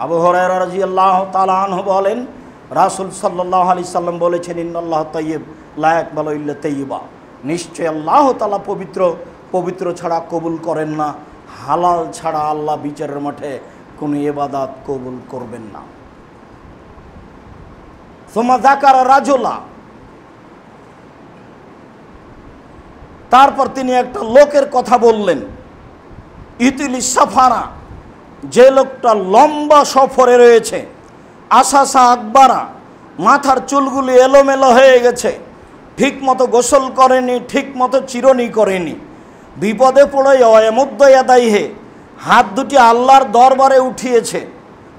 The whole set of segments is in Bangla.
আবু হুরায়রা রাদিয়াল্লাহু তাআলা আনহু বলেন, রাসূল সাল্লাল্লাহু আলাইহি সাল্লাম বলেছেন, ইন্নাল্লাহ তাইয়্যিব লা ইয়াকবালু ইল্লা তাইয়্যিবা, নিশ্চয় আল্লাহ তাআলা পবিত্র, পবিত্র ছাড়া কবুল করেন না, হালাল ছাড়া আল্লাহ বিচারের মাঠে কোনো ইবাদত কবুল করবেন না। সুম্মা যাকারা রাজুলা, তারপর তিনি একটা লোকের কথা বললেন, ইতিলি সাফারা, যে লোকটা লম্বা সফরে রয়েছে, আসাসা আকবারা, মাথার চুলগুলি এলোমেলো হয়ে গেছে, ঠিক মতো গোসল করেনি, ঠিক মতো চিরনি করেনি, বিপদে পড়ে এমুদ্দয়াদাইহে, হাত দুটি আল্লাহর দরবারে উঠিয়েছে,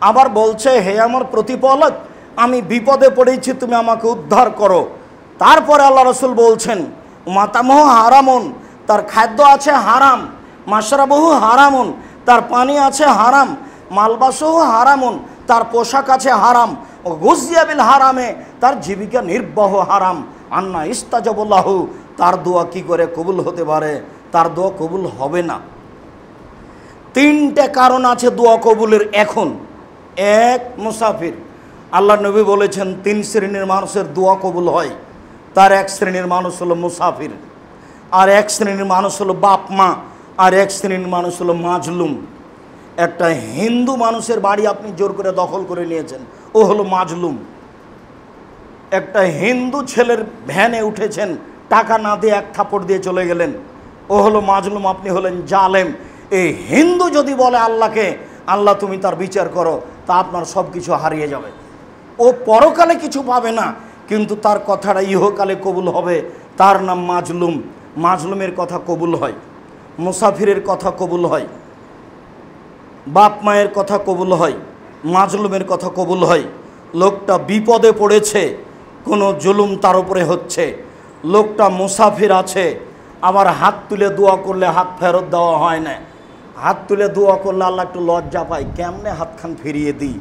আবার বলছে, হে আমার প্রতিপালক, আমি বিপদে পড়েছি, তুমি আমাকে উদ্ধার করো। তারপরে আল্লাহ রসুল বলছেন, মাতামহ হারামুন, তার খাদ্য আছে হারাম, মাশরাবহু হারামুন, তার পানি আছে হারাম, মালবাসহু হারামুন, তার পোশাক আছে হারাম, ও গুজিয়া বিল হারামে, তার জীবিকা নির্বাহ হারাম। আন্না ইস্তাজাবুল্লাহু, তার দোয়া কি করে কবুল হতে পারে? তার দোয়া কবুল হবে না। তিনটে কারণ আছে দোয়া কবুলের। এখন এক, মুসাফির। আল্লাহ নবী বলেছেন 3 শ্রেণীর মানুষের দোয়া কবুল হয়। তার এক শ্রেণীর মানুষ হলো মুসাফির, আর এক শ্রেণীর মানুষ হলো বাপ মা, আর এক শ্রেণীর মানুষ হলো মাজলুম। একটা হিন্দু মানুষের বাড়ি আপনি জোর করে দখল করে নিয়েছেন, ও হলো মাজলুম। একটা হিন্দু ছেলের ভ্যানে উঠেছেন, টাকা না দিয়ে 1 থাপ্পড় দিয়ে চলে গেলেন, ও হলো মাজলুম, আপনি হলেন জালেম। এই হিন্দু যদি বলে আল্লাহকে, আল্লাহ তুমি তার বিচার করো, তা আপনার সব কিছু হারিয়ে যাবে। ও পরকালে কিছু পাবে না, কিন্তু তার কথাটা ইহকালে কবুল হবে। তার নাম মাজলুম। মাজলুমের কথা কবুল হয়, মুসাফিরের কথা কবুল হয়, বাপ মায়ের কথা কবুল হয়, মাজলুমের কথা কবুল হয়। লোকটা বিপদে পড়েছে, কোনো জুলুম তার উপরে হচ্ছে, লোকটা মুসাফির আছে, আবার হাত তুলে দোয়া করলে হাত ফেরত দেওয়া হয় না। হাত তুলে দোয়া করলে আল্লাহ একটু লজ্জা পায়, কেমনে হাতখান ফিরিয়ে দিই,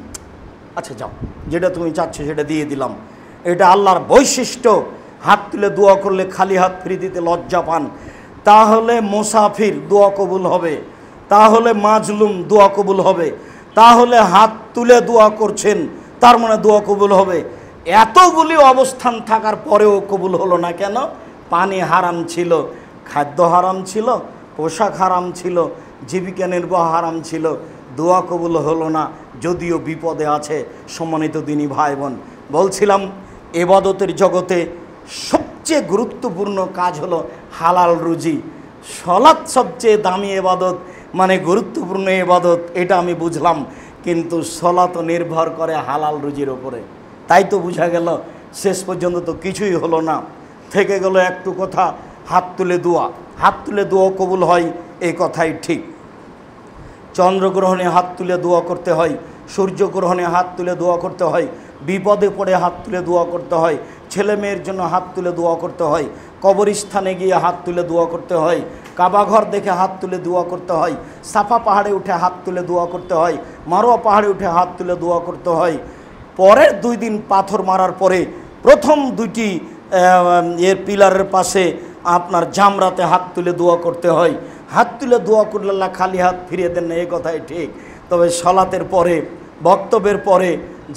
আচ্ছা যাও, যেটা তুমি চাচ্ছ সেটা দিয়ে দিলাম। এটা আল্লাহর বৈশিষ্ট্য। হাত তুলে দোয়া করলে খালি হাত ফিরিয়ে দিতে লজ্জা পান। তাহলে মুসাফির দোয়া কবুল হবে, তাহলে মাজলুম দোয়া কবুল হবে, তাহলে হাত তুলে দোয়া করছেন তার মানে দোয়া কবুল হবে। এতগুলি অবস্থান থাকার পরেও কবুল হলো না কেন? পানি হারাম ছিল, খাদ্য হারাম ছিল, পোশাক হারাম ছিল, জীবিকা নির্বাহ হারাম ছিল, দোয়া কবুল হলো না, যদিও বিপদে আছে। সম্মানিত দিনী ভাই বোন, বলছিলাম ইবাদতের জগতে সবচেয়ে গুরুত্বপূর্ণ কাজ হলো হালাল রুজি। সালাত সবচেয়ে দামি ইবাদত, মানে গুরুত্বপূর্ণ ইবাদত, এটা আমি বুঝলাম, কিন্তু সালাত নির্ভর করে হালাল রুজির ওপরে। তাই তো বোঝা গেল শেষ পর্যন্ত তো কিছুই হলো না, থেকে গেল একটু কথা, হাত তুলে দোয়া। হাত তুলে দোয়া কবুল হয়, এই কথাই ঠিক। চন্দ্রগ্রহণে হাত তুলে দোয়া করতে হয়, সূর্যগ্রহণে হাত তুলে দোয়া করতে হয়, বিপদে পড়ে হাত তুলে দোয়া করতে হয়, ছেলে মেয়ের জন্য হাত তুলে দোয়া করতে হয়, কবরস্থানে গিয়ে হাত তুলে দোয়া করতে হয়, কাবাঘর দেখে হাত তুলে দোয়া করতে হয়, সাফা পাহাড়ে উঠে হাত তুলে দোয়া করতে হয়, মারোয়া পাহাড়ে উঠে হাত তুলে দোয়া করতে হয়। পরের 2 দিন পাথর মারার পরে প্রথম 2টি এর পিলারের পাশে আপনার জামরাতে হাত তুলে দোয়া করতে হয়। হাত তুলে দোয়া করলে আল্লাহ খালি হাত ফিরিয়ে দেন না, এই কথাই ঠিক। তবে সালাতের পরে, বক্তব্যের পরে,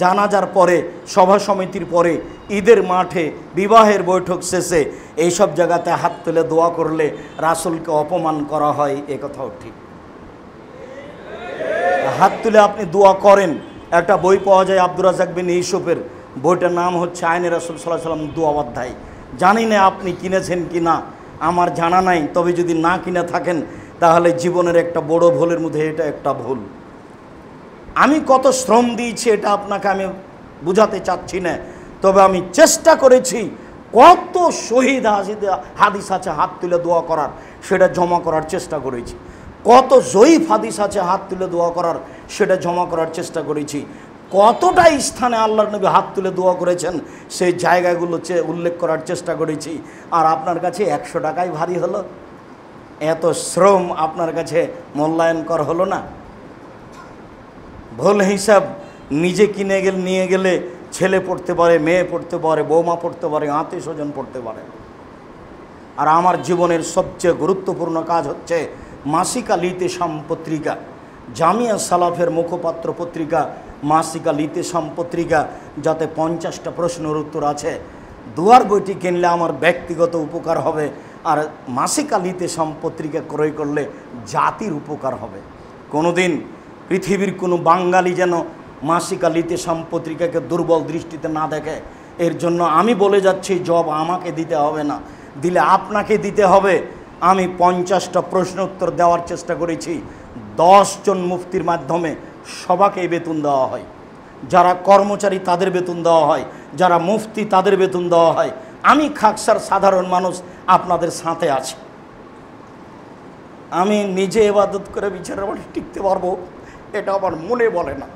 জানাজার পরে, সভা সমিতির পরে, ঈদের মাঠে, বিবাহের বৈঠক শেষে এইসব জায়গাতে হাত তুলে দোয়া করলে রাসূলকে অপমান করা হয়, এ কথাও ঠিক। হাত তুলে আপনি দোয়া করেন। একটা বই পাওয়া যায় আব্দুর রাজ্জাক বিন ইউসুফের, বইটার নাম হচ্ছে আইনে রাসূল সাল্লাল্লাহু আলাইহি ওয়াসাল্লাম দোয়া অধ্যায়। জানি না আপনি কিনেছেন কি না, আমার জানা নাই। তবে যদি না কিনে থাকেন তাহলে জীবনের একটা বড় ভুলের মধ্যে এটা একটা ভুল। আমি কত শ্রম দিয়েছি এটা আপনাকে আমি বুঝাতে চাচ্ছি না, তবে আমি চেষ্টা করেছি কত শহীদ হাদিস আছে হাত তুলে দোয়া করার, সেটা জমা করার চেষ্টা করেছি। কত জয়ীফ হাদিস আছে হাত তুলে দোয়া করার, সেটা জমা করার চেষ্টা করেছি। কতটা স্থানে আল্লাহর নবী হাত তুলে দোয়া করেছেন, সেই জায়গাগুলো উল্লেখ করার চেষ্টা করেছি। আর আপনার কাছে 100 টাকাই ভারী হলো, এত শ্রম আপনার কাছে মূল্যায়নকর হলো না? ভুল হিসাব নিজে কিনে নিয়ে গেলে ছেলে পড়তে পারে, মেয়ে পড়তে পারে, বৌমা পড়তে পারে, আত্মীয় স্বজন পড়তে পারে। আর আমার জীবনের সবচেয়ে গুরুত্বপূর্ণ কাজ হচ্ছে মাসিক আল ইতিসাম পত্রিকা। জামিয়া সালাফের মুখপাত্র পত্রিকা মাসিকা লিতেসাম পত্রিকা, যাতে 50টা প্রশ্নের উত্তর আছে। দুয়ার বইটি কিনলে আমার ব্যক্তিগত উপকার হবে, আর মাসিকা লিতেসাম পত্রিকা ক্রয় করলে জাতির উপকার হবে। কোনোদিন পৃথিবীর কোনো বাঙালি যেন মাসিকা লিতেসাম পত্রিকাকে দুর্বল দৃষ্টিতে না দেখে। এর জন্য আমি বলে যাচ্ছি, জব আমাকে দিতে হবে না, দিলে আপনাকে দিতে হবে। আমি 50টা প্রশ্ন উত্তর দেওয়ার চেষ্টা করেছি। 10 জন মুফতির মাধ্যমে সবাকেই বেতন দেওয়া হয়। যারা কর্মচারী তাদের বেতন দেওয়া হয়, যারা মুফতি তাদের বেতন দেওয়া হয়। আমি খাকসার সাধারণ মানুষ আপনাদের সাথে আছি। আমি নিজে ইবাদত করে বিচারের মাঠে টিকতে পারবো, এটা আমার মনে বলে না।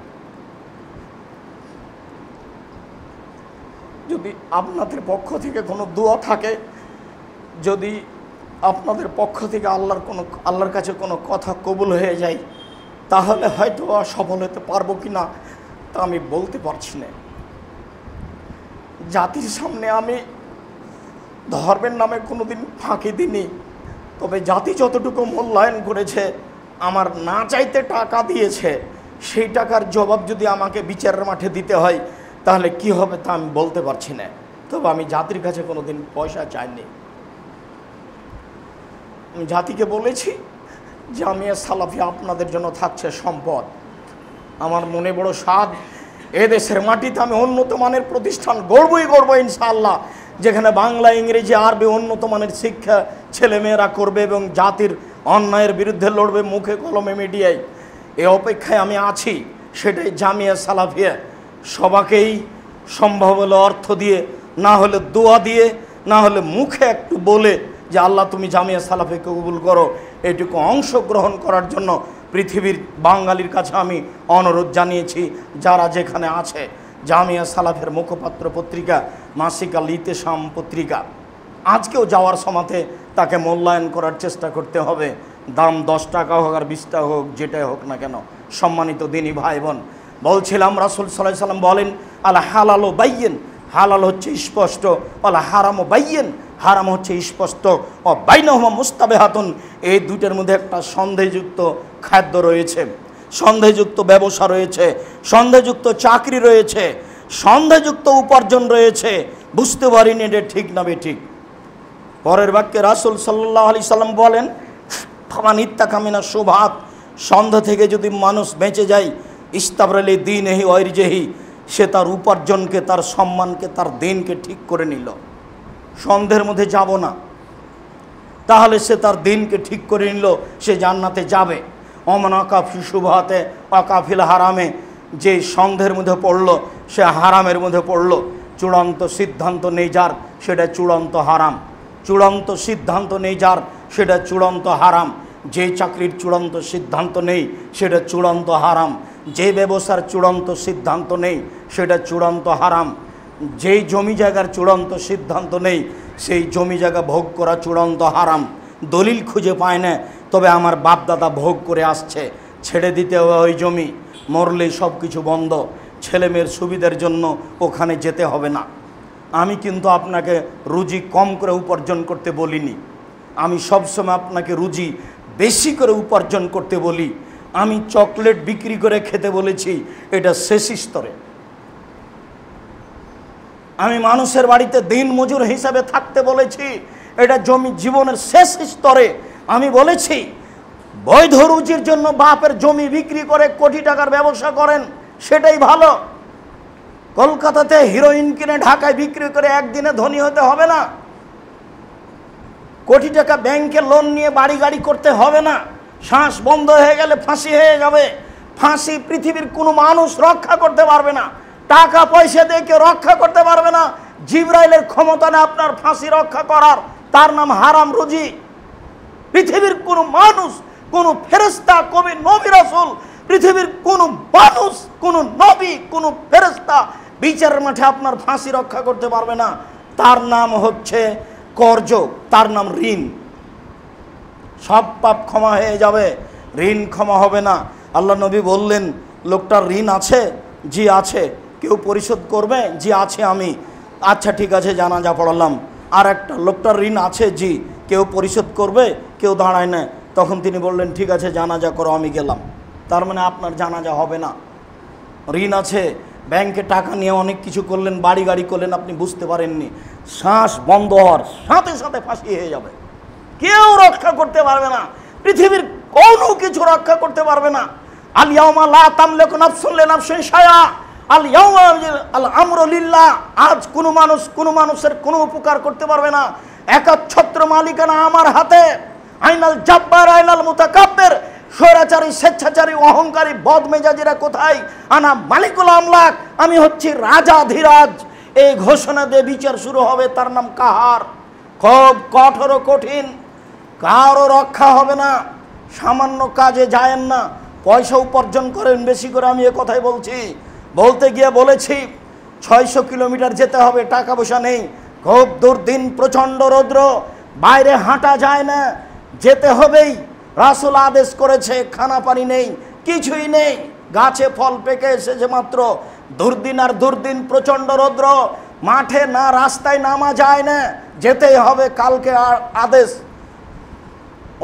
যদি আপনাদের পক্ষ থেকে কোনো দোয়া থাকে, যদি আপনাদের পক্ষ থেকে আল্লাহর কাছে কোনো কথা কবুল হয়ে যায়, তাহলে হয়তো সফল হতে পারবো কি না তা আমি বলতে পারছি না। জাতির সামনে আমি ধর্মের নামে কোনোদিন ফাঁকি দিইনি, তবে জাতি যতটুকু মূল্যায়ন করেছে, আমার না চাইতে টাকা দিয়েছে, সেই টাকার জবাব যদি আমাকে বিচারের মাঠে দিতে হয় তাহলে কি হবে তা আমি বলতে পারছি না। তবে আমি জাতির কাছে কোনোদিন পয়সা চাইনি। আমি জাতিকে বলেছি, জামিয়া সালাফি আপনাদের জন্য থাকছে সম্পদ। আমার মনে বড় স্বাদ, এদেশের মাটিতে আমি উন্নত মানের প্রতিষ্ঠান গড়বই গড়ব ইনশাআল্লাহ, যেখানে বাংলা, ইংরেজি, আরবি উন্নত মানের শিক্ষা ছেলেমেয়েরা করবে এবং জাতির অন্যায়ের বিরুদ্ধে লড়বে মুখে কলমে মিডিয়ায়। এই অপেক্ষায় আমি আছি। সেটাই জামিয়া সালাফিয়া। সবাকেই সম্ভব হলে অর্থ দিয়ে, না হলে দোয়া দিয়ে, না হলে মুখে একটু বলে যে আল্লাহ তুমি জামিয়া সালাফিকে কবুল করো, এইটুকু অংশগ্রহণ করার জন্য পৃথিবীর বাঙালির কাছে আমি অনুরোধ জানিয়েছি। যারা যেখানে আছে, জামিয়া সালাফের মুখপাত্র পত্রিকা মাসিকা লিতেসাম পত্রিকা, আজকেও যাওয়ার সময়তে তাকে মূল্যায়ন করার চেষ্টা করতে হবে। দাম 10 টাকা হোক আর 20 টাকা হোক, যেটাই হোক না কেন। সম্মানিত দিনী ভাই বোন, বলছিলাম রাসূল সাল্লাল্লাহু আলাইহি সাল্লাম বলেন, আল হালালু বাইয়িন, হালাল হচ্ছে স্পষ্ট, আল হারামু বাইয়িন, হারাম হচ্ছে স্পষ্ট, ও বাইনাহুমা মুস্তাবিহাতুন, এই দুইটার মধ্যে একটা সন্দেহযুক্ত খাদ্য রয়েছে, সন্দেহযুক্ত ব্যবসা রয়েছে, সন্দেহযুক্ত চাকরি রয়েছে, সন্দেহযুক্ত উপার্জন রয়েছে। বুঝতে পারিনি এটা ঠিক না বেঠিক। পরের বাক্যে রাসূল সাল্লাল্লাহু আলাইহি সাল্লাম বলেন, ফামান ইত্তাকা মিনা শুবহাত, সন্দেহ থেকে যদি মানুষ বেঁচে যায়, ইস্তাবরালি দীনহি ওয়া ইরজিহি, সে তার উপার্জনকে, তার সম্মানকে, তার দিনকে ঠিক করে নিল। সন্দেহের মধ্যে যাব না, তাহলে সে তার দিনকে ঠিক করে নিল, সে জান্নাতে যাবে। অমান আকাফি শুবহাতে আকাফিল হারামে, যে সন্দেহের মধ্যে পড়ল সে হারামের মধ্যে পড়ল। চূড়ান্ত সিদ্ধান্ত নেই যার, সেটা চূড়ান্ত হারাম। চূড়ান্ত সিদ্ধান্ত নেই যার, সেটা চূড়ান্ত হারাম। যে চাকরির চূড়ান্ত সিদ্ধান্ত নেই সেটা চূড়ান্ত হারাম। যে ব্যবসার চূড়ান্ত সিদ্ধান্ত নেই সেটা চূড়ান্ত হারাম। যেই জমি জায়গার চূড়ান্ত সিদ্ধান্ত নেই সেই জমি জায়গা ভোগ করা চূড়ান্ত হারাম। দলিল খুঁজে পায় না, তবে আমার বাপ দাদা ভোগ করে আসছে, ছেড়ে দিতে হবে ওই জমি, মরলেই সব কিছু বন্ধ। ছেলেমেয়ের সুবিধার জন্য ওখানে যেতে হবে না। আমি কিন্তু আপনাকে রুজি কম করে উপার্জন করতে বলিনি, আমি সবসময় আপনাকে রুজি বেশি করে উপার্জন করতে বলি। আমি চকলেট বিক্রি করে খেতে বলেছি, এটা শেষ স্তরে। আমি মানুষের বাড়িতে দিন মজুর হিসাবে থাকতে বলেছি, এটা জীবনের শেষ স্তরে। আমি বলেছি বৈধ রুজির জন্য বাপের জমি বিক্রি করে কোটি টাকার ব্যবসা করেন, সেটাই ভালো। কলকাতাতে হিরোইন কিনে ঢাকায় বিক্রি করে একদিনে ধনী হতে হবে না। কোটি টাকা ব্যাংকে লোন নিয়ে বাড়ি গাড়ি করতে হবে না। শ্বাস বন্ধ হয়ে গেলে ফাঁসি হয়ে যাবে। ফাঁসি পৃথিবীর কোনো মানুষ রক্ষা করতে পারবে না, টাকা পয়সা দিয়ে কেউ রক্ষা করতে পারবে না। জিবরাইলের ক্ষমতা নেই আপনার ফাঁসি রক্ষা করার, তার নাম হারাম রুজি। পৃথিবীর কোনো মানুষ, কোনো ফেরেশতা, কবি নবী রাসূল, পৃথিবীর কোনো মানুষ, কোনো নবী, কোনো ফেরেশতা বিচারের মাঠে আপনার ফাঁসি রক্ষা করতে পারবে না। তার নাম হচ্ছে কর্জ, তার নাম ঋণ। সব পাপ ক্ষমা হয়ে যাবে, ঋণ ক্ষমা হবে না। আল্লাহ নবী বললেন, লোকটার ঋণ আছে? জি আছে। কেউ পরিশোধ করবে? জি আছে আমি। আচ্ছা ঠিক আছে, জানাজা পড়ালাম। আর একটা, লোকটার ঋণ আছে? জি। কেউ পরিশোধ করবে? কেউ দাঁড়ায় না। তখন তিনি বললেন, ঠিক আছে জানাজা করো, আমি গেলাম। তার মানে আপনার জানাজা হবে না। ঋণ আছে, ব্যাংকে টাকা নিয়ে অনেক কিছু করলেন, বাড়ি গাড়ি করলেন, আপনি বুঝতে পারেননি, শ্বাস বন্ধ হওয়ার সাথে সাথে ফাঁসি হয়ে যাবে। কেউ রক্ষা করতে পারবে না, পৃথিবীর কোনো কিছু রক্ষা করতে পারবে না। আল ইয়াউমা লা তামলিকু নাফসুন লিনাফসিন শাইআ, আল ইয়াউমা আল আমরু লিল্লাহ। আজ কোনো মানুষ কোনো মানুষের কোনো উপকার করতে পারবে না, একাচ্ছত্র মালিকানা আমার হাতে। আইনাল জাব্বার আইনাল মুতাকাব্বির, স্বৈরাচারী, স্বেচ্ছাচারী, অহংকারী, বদমেজাজিরা কোথায়? আনা মালিকুল আমলাক, আমি হচ্ছি রাজাধিরাজ। এই ঘোষণা দিয়ে বিচার শুরু হবে, তার নাম কাহার। খুব কঠোর ও কঠিন, কারো রক্ষা হবে না। সামান্য কাজে যায়েন না, পয়সা উপার্জন করেন বেশি করে। আমি এ কথাই বলছি, বলতে গিয়ে বলেছি 600 কিলোমিটার যেতে হবে, টাকা পয়সা নেই, খুব দুর্দিন, প্রচণ্ড রৌদ্র, বাইরে হাঁটা যায় না, যেতে হবেই। রাসূল আদেশ করেছে, খানা পানি নেই, কিছুই নেই, গাছে ফল পেকে এসেছে মাত্র, দুর্দিন আর দুর্দিন, প্রচণ্ড রৌদ্র, মাঠে না রাস্তায় নামা যায় না, যেতেই হবে। কালকে আদেশ,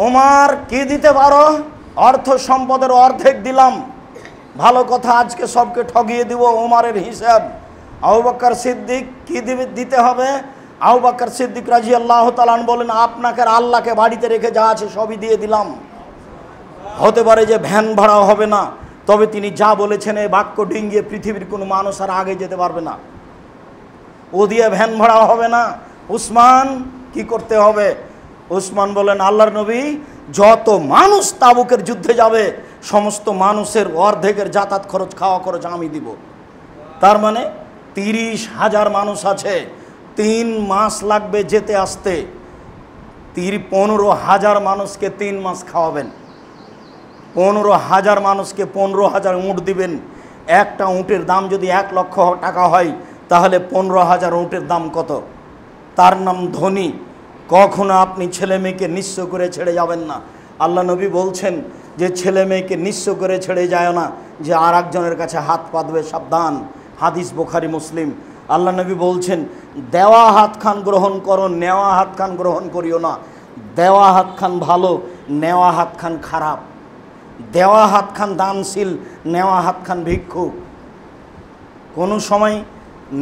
ওমর কি দিতে পারো? অর্থ সম্পদের অর্ধেক দিলাম। ভালো কথা, আজকে সবকে ঠগিয়ে দিব। ওমরের হিসাব। আবু বকর সিদ্দিক কি দিতে হবে? আবু বকর সিদ্দিক রাদিয়াল্লাহু তাআলা বলেন, আপনাকে আর আল্লাহকে বাড়িতে রেখে যা আছে সবই দিয়ে দিলাম। হতে পারে যে ভ্যান ভাড়া হবে না, তবে তিনি যা বলেছেন এই বাক্য ডিঙ্গিয়ে পৃথিবীর কোনো মানুষ আর আগে যেতে পারবে না। ও দিয়ে ভ্যান ভাড়া হবে না। উসমান কি করতে হবে? উসমান বলেন, আল্লাহর নবী, যত মানুষ তাবুকের যুদ্ধে যাবে সমস্ত মানুষের অর্ধেকের যাতায়াত খরচ, খাওয়া খরচ আমি দিব। তার মানে 30,000 মানুষ আছে, 3 মাস লাগবে যেতে আসতে। 15,000 মানুষকে 3 মাস খাওয়াবেন। 15,000 মানুষকে 15,000 উঁট দিবেন। একটা উঁটের দাম যদি 1 লক্ষ টাকা হয়, তাহলে 15,000 উঁটের দাম কত? তার নাম ধনী। কখনো আপনি ছেলে মেয়েকে নিঃস্ব করে ছেড়ে যাবেন না। আল্লাহ নবী বলছেন যে ছেলে মেয়েকে নিঃস্ব করে ছেড়ে যায় না, যে আর একজনের কাছে হাত পাতবে, সাবধান। হাদিস বুখারী মুসলিম। আল্লাহ নবী বলছেন, দেওয়া হাত খান গ্রহণ করো, নেওয়া হাত খান গ্রহণ করিও না। দেওয়া হাত খান ভালো, নেওয়া হাত খান খারাপ। দেওয়া হাত খান দানশীল, নেওয়া হাত খান ভিক্ষুক। কোনো সময়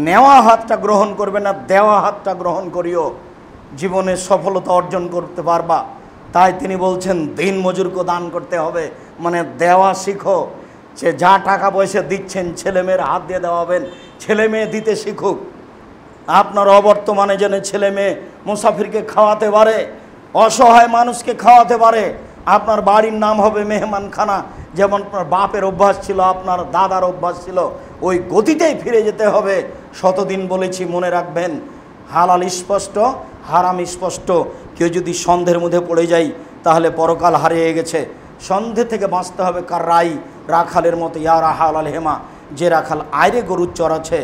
নেওয়া হাতটা গ্রহণ করবে না, দেওয়া হাতটা গ্রহণ করিও, জীবনে সফলতা অর্জন করতে পারবা। তাই তিনি বলছেন দিন মজুরকে দান করতে হবে, মানে দেওয়া শিখো। যে যা টাকা পয়সা দিচ্ছেন ছেলে মেয়ের হাত দিয়ে দেওয়াবেন, ছেলে মেয়ে দিতে শিখুক। আপনার অবর্তমানে যেন ছেলে মেয়ে মুসাফিরকে খাওয়াতে পারে, অসহায় মানুষকে খাওয়াতে পারে। আপনার বাড়ির নাম হবে মেহমানখানা। যেমন আপনার বাপের অভ্যাস ছিল, আপনার দাদার অভ্যাস ছিল, ওই গতিতেই ফিরে যেতে হবে। শতদিন বলেছি, মনে রাখবেন, হালাল স্পষ্ট, হারাম স্পষ্ট। কেউ যদি সন্দেহের মধ্যে পড়ে যায় তাহলে পরকাল হারিয়ে গেছে। সন্ধে থেকে বাঁচতে হবে কার রাই, রাখালের মতো। ইয়া রাহাল আল হেমা, যে রাখাল আইলে গরু চড়াচ্ছে,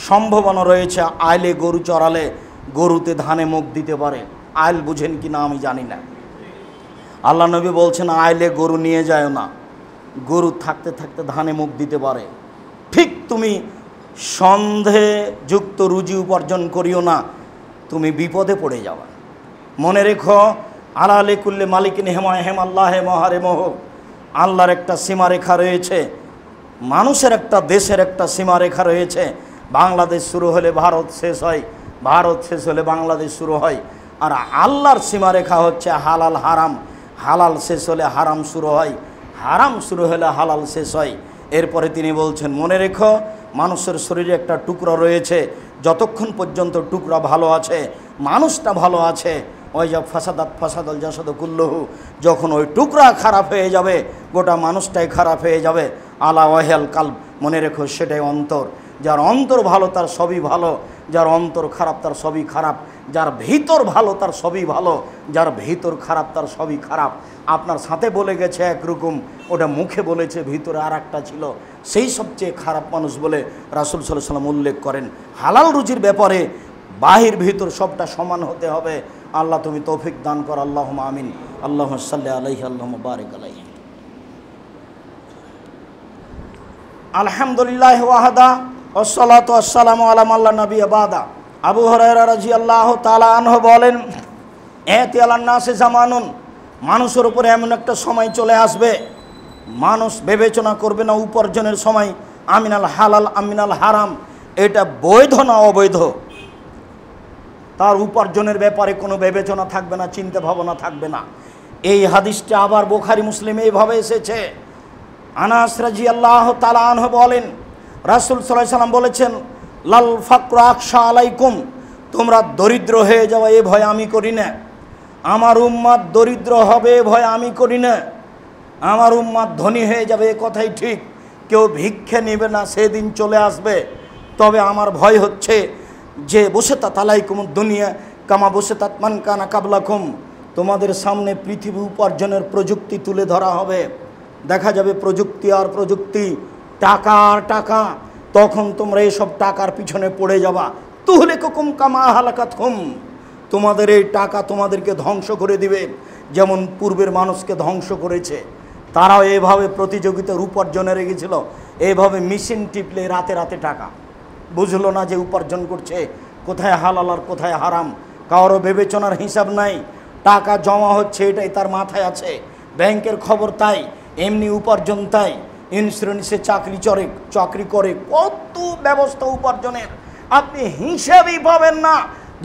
সম্ভাবনা রয়েছে আইলে গরু চড়ালে গরুতে ধানে মুখ দিতে পারে। আইল বুঝেন কি না আমি জানি না। আল্লাহ নবী বলছেন, আইলে গরু নিয়ে যায় না, গরু থাকতে থাকতে ধানে মুখ দিতে পারে। ঠিক তুমি সন্দেহযুক্ত রুজি উপার্জন করিও না, তুমি বিপদে পড়ে যাবা। মনে রেখো, আলালে কুল্লে মালিকিন হেমায় হেম আল্লাহে মহারে মোহ। আল্লাহর একটা সীমারেখা রয়েছে, মানুষের একটা, দেশের একটা সীমারেখা রয়েছে। বাংলাদেশ শুরু হলে ভারত শেষ হয়, ভারত শেষ হলে বাংলাদেশ শুরু হয়। আর আল্লাহর সীমারেখা হচ্ছে হালাল হারাম, হালাল শেষ হলে হারাম শুরু হয়, হারাম শুরু হলে হালাল শেষ হয়। এরপরে তিনি বলছেন, মনে রেখো, মানুষের শরীরে একটা টুকরা রয়েছে, যতক্ষণ পর্যন্ত টুকরা ভালো আছে, মানুষটা ভালো আছে, ওই যা ফাসাদাত ফাসাদল জাসাদ কুল্লহু, যখন ওই টুকরা খারাপ হয়ে যাবে গোটা মানুষটাই খারাপ হয়ে যাবে। আলা ওয়াহিয়াল কালব, মনে রেখো সেটাই অন্তর। যার অন্তর ভালো তার সবই ভালো, যার অন্তর খারাপ তার সবই খারাপ। যার ভিতর ভালো তার সবই ভালো, যার ভিতর খারাপ তার সবই খারাপ। আপনার সাথে বলে গেছে একরকম, ওটা মুখে বলেছে, ভিতরে আর একটা ছিল, সেই সবচেয়ে খারাপ মানুষ বলে রাসূল সাল্লাল্লাহু আলাইহি ওয়াসাল্লাম উল্লেখ করেন। হালাল রুজির ব্যাপারে বাহির ভিতর সবটা সমান হতে হবে। আল্লাহ তুমি তৌফিক দান কর, আল্লাহুম্মা আমিন। আল্লাহুম্মা সাল্লি আলাইহি, আল্লাহুম্মা বারিক আলাইহি। আলহামদুলিল্লাহ ওয়াহদা, ওয়াসসালাতু ওয়াসসালামু আলা মান লা নাবিয়্যা বাদা। আবু হুরায়রা রাদিয়াল্লাহু তাআলা আনহু বলেন, এতি আলান নাসে জামানুন, মানুষের উপরে এমন একটা সময় চলে আসবে, মানুষ বিবেচনা করবে না উপার্জনের সময় আমিনাল হালাল আমিনাল হারাম, এটা বৈধ না অবৈধ, তার উপার্জনের ব্যাপারে কোনো বিবেচনা থাকবে না, চিন্তা ভাবনা থাকবে না। এই হাদিসটা আবার বুখারী মুসলিম এইভাবে এসেছে। আনাস রাদিয়াল্লাহু তাআলা আনহু বলেন, রাসূল সাল্লাল্লাহু আলাইহি সাল্লাম বলেছেন, লাল ফাকর আকশা আলাইকুম, তোমরা দরিদ্র হয়ে যাওয়া এ ভয় আমি করি না। আমার উম্মাত দরিদ্র হবে এ ভয় আমি করি না। আমার উম্মাত ধনী হয়ে যাবে এ কথাই ঠিক, কেউ ভিক্ষে নেবে না, সেদিন চলে আসবে। তবে আমার ভয় হচ্ছে যে বসেতাত আলাইকুম দুনিয়া কামা বসেতাত মান কানা কাবলাকুম, তোমাদের সামনে পৃথিবী উপার্জনের প্রযুক্তি তুলে ধরা হবে। দেখা যাবে প্রযুক্তি আর প্রযুক্তি, টাকা আর টাকা, তখন তোমরা এসব টাকার পিছনে পড়ে যাবা। তুহলিকুম কামা হালাকাতহুম, তোমাদের এই টাকা তোমাদেরকে ধ্বংস করে দিবে, যেমন পূর্বের মানুষকে ধ্বংস করেছে। তারাও এভাবে প্রতিযোগিতার উপার্জনে রেখেছিল, এইভাবে মেশিন টিপলে রাতে রাতে টাকা, বুঝলো না যে উপার্জন করছে, কোথায় হালাল আর কোথায় হারাম, কারো বিবেচনার হিসাব নাই। টাকা জমা হচ্ছে এটাই তার মাথায় আছে, ব্যাংকের খবর তাই, এমনি উপার্জন তাই, ইন্স্যুরেন্সে চাকরি করে, কত ব্যবস্থা উপার্জনের, আপনি হিসাবই পাবেন না।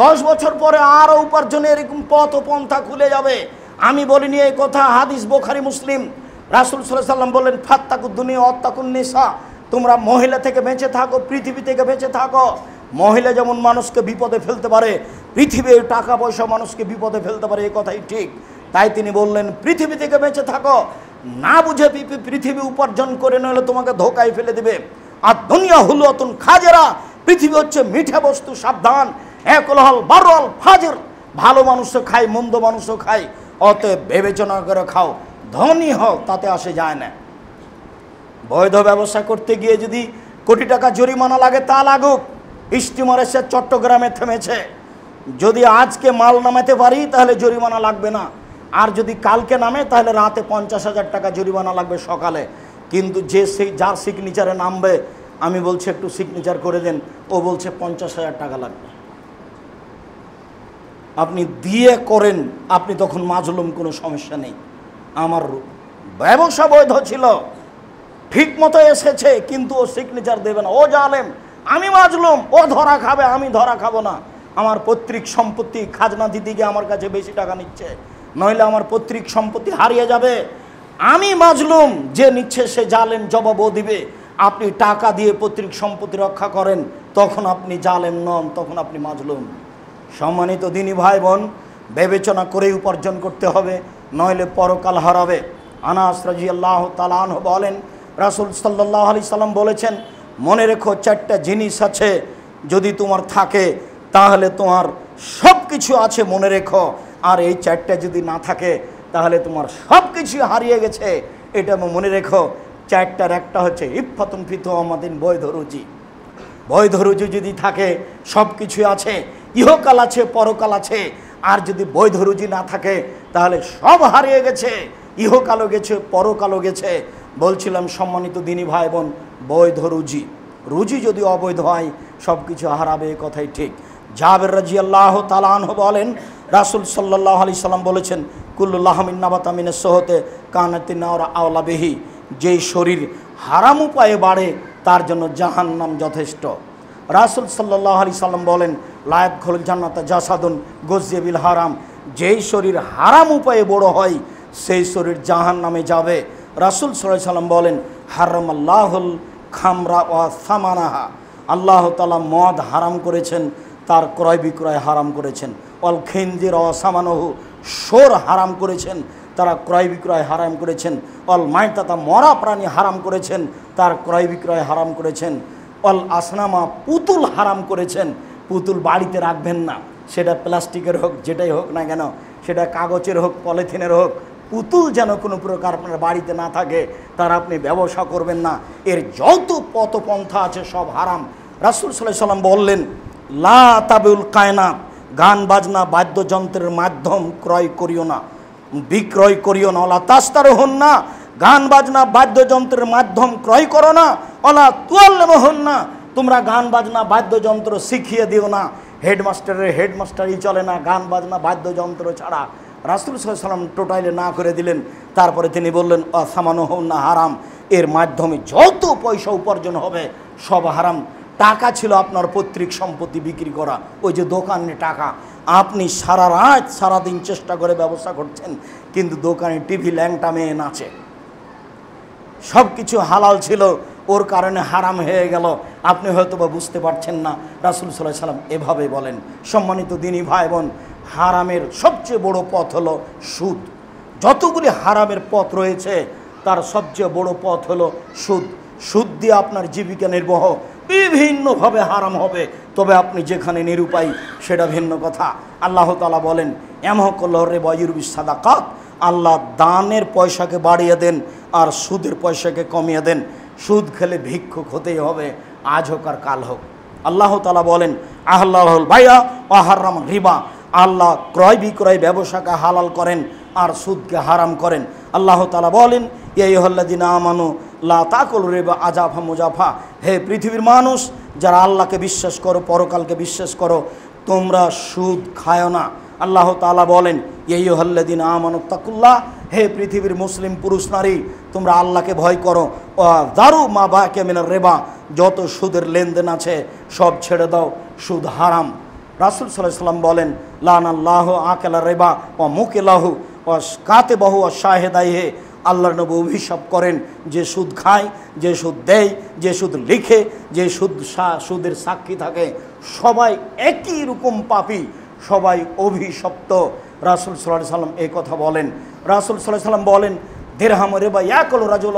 10 বছর পরে আরও উপার্জনের এরকম পথ পন্থা খুলে যাবে। আমি বলিনি এই কথা, হাদিস বুখারী মুসলিম। রাসূল সাল্লাল্লাহু আলাইহি সাল্লাম বললেন, ফাত্তাকুদ দুনিয়া ওয়াত্তাকুন নিসা, তোমরা মহিলা থেকে বেঁচে থাকো, পৃথিবী থেকে বেঁচে থাকো। মহিলা যেমন মানুষকে বিপদে ফেলতে পারে, পৃথিবীর টাকা পয়সা মানুষকে বিপদে ফেলতে পারে, এ কথাই ঠিক। তাই তিনি বললেন, পৃথিবী থেকে বেঁচে থাকো, না বুঝে পৃথিবী উপার্জন করে নইলে তোমাকে ধোকায় ফেলে দিবে। আর দুনিয়া হুলুয়াতুন খাজেরা, পৃথিবী হচ্ছে মিঠা বস্তু, সাবধান। একলহল বারল ফাজর, ভালো মানুষও খায়, মন্দ মানুষও খায়, অতএব বিবেচনা করে খাও। ধনী হও তাতে আসে যায় না। বৈধ ব্যবসা করতে গিয়ে যদি কোটি টাকা জরিমানা লাগে তা লাগুক। স্টিমার এসে চট্টগ্রামে থেমেছে, যদি আজকে মাল নামাতে পারি তাহলে জরিমানা লাগবে না, আর যদি কালকে নামে তাহলে রাতে 50,000 টাকা জরিমানা লাগবে সকালে। কিন্তু যার সিগনেচারে নামবে, আমি বলছি একটু সিগনেচার করে দেন, ও বলছে 50,000 টাকা লাগবে। আপনি দিয়ে করেন, আপনি তখন মাজলুম, কোনো সমস্যা নেই। আমার ব্যবসা বৈধ ছিল, ঠিক মতো এসেছে, কিন্তু ও সিগনেচার দেবে না, ও জালেম, আমি মাজলুম, ও ধরা খাবে, আমি ধরা খাবো না। আমার পৈতৃক সম্পত্তি খাজনা দিতে গিয়ে আমার কাছে বেশি টাকা নিচ্ছে, নইলে আমার পৈতৃক সম্পত্তি হারিয়ে যাবে। আমি মাজলুম, যে নিচ্ছে সে জালেম, জবাবও দিবে। আপনি টাকা দিয়ে পৈতৃক সম্পত্তি রক্ষা করেন, তখন আপনি জালেম নন, তখন আপনি মাজলুম। সম্মানিত দিনী ভাই বোন, বিবেচনা করেই উপার্জন করতে হবে, নইলে পরকাল হারাবে। আনাস রাদিয়াল্লাহু তাআলা আনহু বলেন, রাসূল সাল্লাল্লাহু আলাইহি সাল্লাম বলেছেন, মনে রেখো 4টা জিনিস আছে, যদি তোমার থাকে তাহলে তোমার সব কিছু আছে, মনে রেখো। আর এই 4টা যদি না থাকে তাহলে তোমার সব কিছু হারিয়ে গেছে, এটা মনে রেখো। 4টার একটা হচ্ছে ইফাতুন ফি তুমাদিন, বৈধ রুজি। বৈধ রুজি যদি থাকে সব কিছু আছে, ইহকাল আছে, পরকাল আছে। আর যদি বৈধ রুজি না থাকে তাহলে সব হারিয়ে গেছে, ইহকালও গেছে, পরকালও গেছে। বলছিলাম সম্মানিত দিনী ভাই বোন, বৈধ রুজি, রুজি যদি অবৈধ হয় সব কিছু হারাবে, এ কথাই ঠিক। জাবের রাদিয়াল্লাহু তাআলা আনহু বলেন, রাসূল সাল্লাল্লাহু আলাইহি সাল্লাম বলেছেন, কুল্লু লাহমিন নাবাতা মিনাস সুহতে কানাতিন নারা আওলা বিহি, যেই শরীর হারাম উপায়ে বাড়ে তার জন্য জাহান্নাম যথেষ্ট। রাসূল সাল্লাল্লাহু আলাইহি সাল্লাম বলেন, লা ইয়াদখুলুল জান্নাতা জাসাদুন গুযযিয়া বিল হারাম, যেই শরীর হারাম উপায়ে বড় হয় সেই শরীর জাহান্নামে যাবে। রাসূল সাল্লাল্লাহু আলাইহি সাল্লাম বলেন, হারামাল্লাহুল খামরা ওয়া সামানাহা, আল্লাহ তাআলা মদ হারাম করেছেন, তার ক্রয় বিক্রয় হারাম করেছেন। অল খিনজির ওয়া সামানহু, শোর হারাম করেছেন, তারা ক্রয় বিক্রয় হারাম করেছেন। অল মাইতাতা, মরা প্রাণী হারাম করেছেন, তার ক্রয় বিক্রয় হারাম করেছেন। অল আসনামা, পুতুল হারাম করেছেন, পুতুল বাড়িতে রাখবেন না, সেটা প্লাস্টিকের হোক, যেটাই হোক না কেন, সেটা কাগজের হোক, পলিথিনের হোক, পুতুল যেন কোনো প্রকার আপনার বাড়িতে না থাকে, তার আপনি ব্যবসা করবেন না। এর যত পথপন্থা আছে সব হারাম। রাসূল সাল্লাল্লাহু আলাইহি সাল্লাম বললেন, লা তাবিউল কায়নাত, গান বাজনা বাদ্যযন্ত্রের মাধ্যম ক্রয় করিও না, বিক্রয় করিও না। ওলা তাস্তারুহুন না, গান বাজনা বাদ্যযন্ত্রের মাধ্যম ক্রয় করো না। ওলা তুয়াল্লিমুহুন না, তোমরা গান বাজনা বাদ্যযন্ত্র শিখিয়ে দিও না। হেডমাস্টারের হেডমাস্টারই চলে না গান বাজনা বাদ্যযন্ত্র ছাড়া। রাসূল সাল্লাল্লাহু আলাইহি ওয়াসাল্লাম টোটাইলে না করে দিলেন। তারপরে তিনি বললেন সামানুহুন্না হারাম, এর মাধ্যমে যত পয়সা উপার্জন হবে সব হারাম। টাকা ছিল আপনার পৈতৃক সম্পত্তি বিক্রি করা, ওই যে দোকানে টাকা, আপনি সারা রাত সারাদিন চেষ্টা করে ব্যবসা করছেন, কিন্তু দোকানে টিভি ল্যাংটা মেয়ে নাচে, সব কিছু হালাল ছিল, ওর কারণে হারাম হয়ে গেল। আপনি হয়তো বা বুঝতে পারছেন না। রাসূল সাল্লাল্লাহু আলাইহি ওয়াসাল্লাম এভাবে বলেন। সম্মানিত দিনী ভাই বোন, হারামের সবচেয়ে বড় পথ হলো সুদ। যতগুলি হারামের পথ রয়েছে তার সবচেয়ে বড় পথ হলো সুদ। সুদ দিয়ে আপনার জীবিকা নির্বাহ বিভিন্নভাবে হারাম হবে, তবে আপনি যেখানে নিরুপায় সেটা ভিন্ন কথা। আল্লাহ তাআলা বলেন ইয়ামহুকুল্লাহু রিবা ওয়া ইউরবিস সাদাকাত, আল্লাহ দানের পয়সাকে বাড়িয়ে দেন আর সুদের পয়সাকে কমিয়ে দেন। সুদ খেলে ভিক্ষুক হতেই হবে, আজ হোক আর কাল হোক। আল্লাহ তাআলা বলেন আহাল্লাহুল বাইয়া ওয়া হারাম রিবা, আল্লাহ ক্রয় বিক্রয় ব্যবসাকে হালাল করেন আর সুদকে হারাম করেন। আল্লাহ তাআলা বলেন ইয়া আইয়ুহাল্লাযিনা আমানু লা তাকুলু রিবা আজাফা মুজাফা, হে পৃথিবীর মানুষ যারা আল্লাহকে বিশ্বাস করো, পরকালকে বিশ্বাস করো, তোমরা সুদ খায়ো না। আল্লাহ তাআলা বলেন ইয়া আইয়ুহাল্লাযিনা আমানু তাকুল্লাহ, হে পৃথিবীর মুসলিম পুরুষ নারী তোমরা আল্লাহকে ভয় করো। দারু মা বাকিয়া মিনার রিবা, যত সুদের লেনদেন আছে সব ছেড়ে দাও, সুদ হারাম। রাসূল সাল্লাল্লাহু আলাইহি ওয়াসাল্লাম বলেন লানাল্লাহু আকালা রিবা ওয়া মুকিলাহু ওয়া কাতিবাহু ওয়া শাহিদাইহি, আল্লাহর নবী অভিশাপ করেন যে সুদ খায়, যে সুদ দেয়, যে সুদ লিখে, যে সুদের সাক্ষী থাকে, সবাই একই রকম পাপী, সবাই অভিশপ্ত। রাসূল সাল্লাল্লাহু আলাইহি ওয়াসাল্লাম এই কথা বলেন। রাসূল সাল্লাল্লাহু আলাইহি ওয়াসাল্লাম বলেন দিরহাম রিবা ইয়াকুলু রাজুল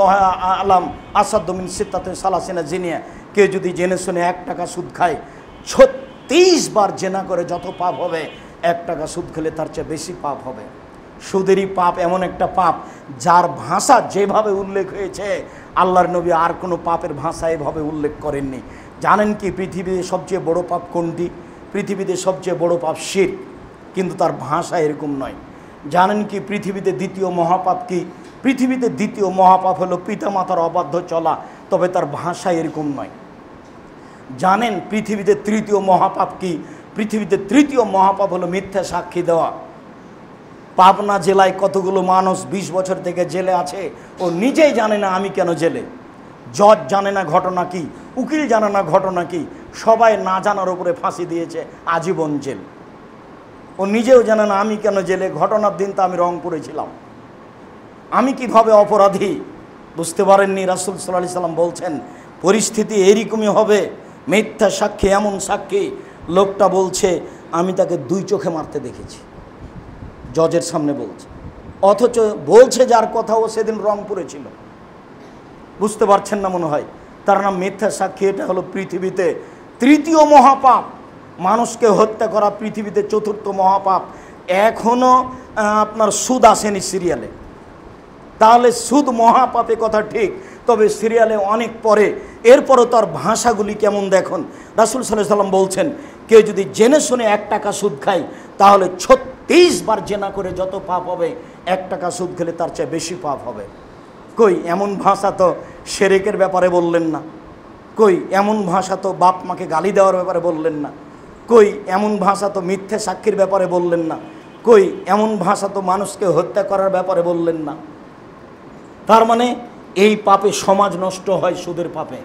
আলাম আসাদু মিন সিত্তাতি সালাসিনা জিনিয়া, কেউ যদি জেনে শুনে 1 টাকা সুদ খায় 36 বার জেনা করে যত পাপ হবে, 1 টাকা সুদ খেলে তার চেয়ে বেশি পাপ হবে। সুদেরই পাপ এমন একটা পাপ যার ভাষা যেভাবে উল্লেখ হয়েছে আল্লাহর নবী আর কোনো পাপের ভাষা এভাবে উল্লেখ করেননি। জানেন কি পৃথিবীতে সবচেয়ে বড় পাপ কোনটি? পৃথিবীতে সবচেয়ে বড় পাপ শিরক, কিন্তু তার ভাষা এরকম নয়। জানেন কি পৃথিবীতে দ্বিতীয় মহাপাপ কি? পৃথিবীতে দ্বিতীয় মহাপাপ হলো পিতামাতার অবাধ্য চলা, তবে তার ভাষা এরকম নয়। জানেন পৃথিবীতে তৃতীয় মহাপাপ কি? পৃথিবীতে তৃতীয় মহাপাপ হলো মিথ্যা সাক্ষী দেওয়া। পাবনা জেলায় কতগুলো মানুষ 20 বছর থেকে জেলে আছে, ও নিজেই জানে না আমি কেন জেলে। জজ জানে না ঘটনা কি, উকিল জানে না ঘটনা কি, সবাই না জানার উপরে ফাঁসি দিয়েছে, আজীবন জেল। ও নিজেও জানে না আমি কেন জেলে, ঘটনার দিন তো আমি রংপুরে ছিলাম, আমি কিভাবে অপরাধী বুঝতে পারেননি। রাসূল সাল্লাল্লাহু আলাইহি ওয়াসাল্লাম বলছেন পরিস্থিতি এরকমই হবে। মিথ্যা সাক্ষী, এমন সাক্ষী লোকটা বলছে আমি তাকে 2 চোখে মারতে দেখেছি, জজের সামনে বলছে, অথচ বলছে যার কথা ও সেদিন রংপুরে ছিল। বুঝতে পারছেন না মনে হয়? তার নাম মিথ্যা সাক্ষী। এটা হলো পৃথিবীতে তৃতীয় মহাপাপ। মানুষকে হত্যা করা পৃথিবীতে 4র্থ মহাপাপ। এখনও আপনার সুদ আসেনি সিরিয়ালে, তাহলে সুদ মহাপাপে কথা ঠিক, তবে সিরিয়ালে অনেক পরে। এরপরও তার ভাষাগুলি কেমন দেখুন। রাসূল সাল্লাল্লাহু আলাইহি ওয়াসাল্লাম বলছেন কেউ যদি জেনে শুনে 1 টাকা সুদ খায় তাহলে 36 বার জেনা করে যত পাপ হবে, 1 টাকা সুদ খেলে তার চেয়ে বেশি পাপ হবে। কই এমন ভাষা তো শিরকের ব্যাপারে বললেন না, কই এমন ভাষা তো বাপ মাকে গালি দেওয়ার ব্যাপারে বললেন না, কই এমন ভাষা তো মিথ্যে সাক্ষীর ব্যাপারে বললেন না, কই এমন ভাষা তো মানুষকে হত্যা করার ব্যাপারে বললেন না। তার মানে এই পাপে সমাজ নষ্ট হয় সুদের পাপে,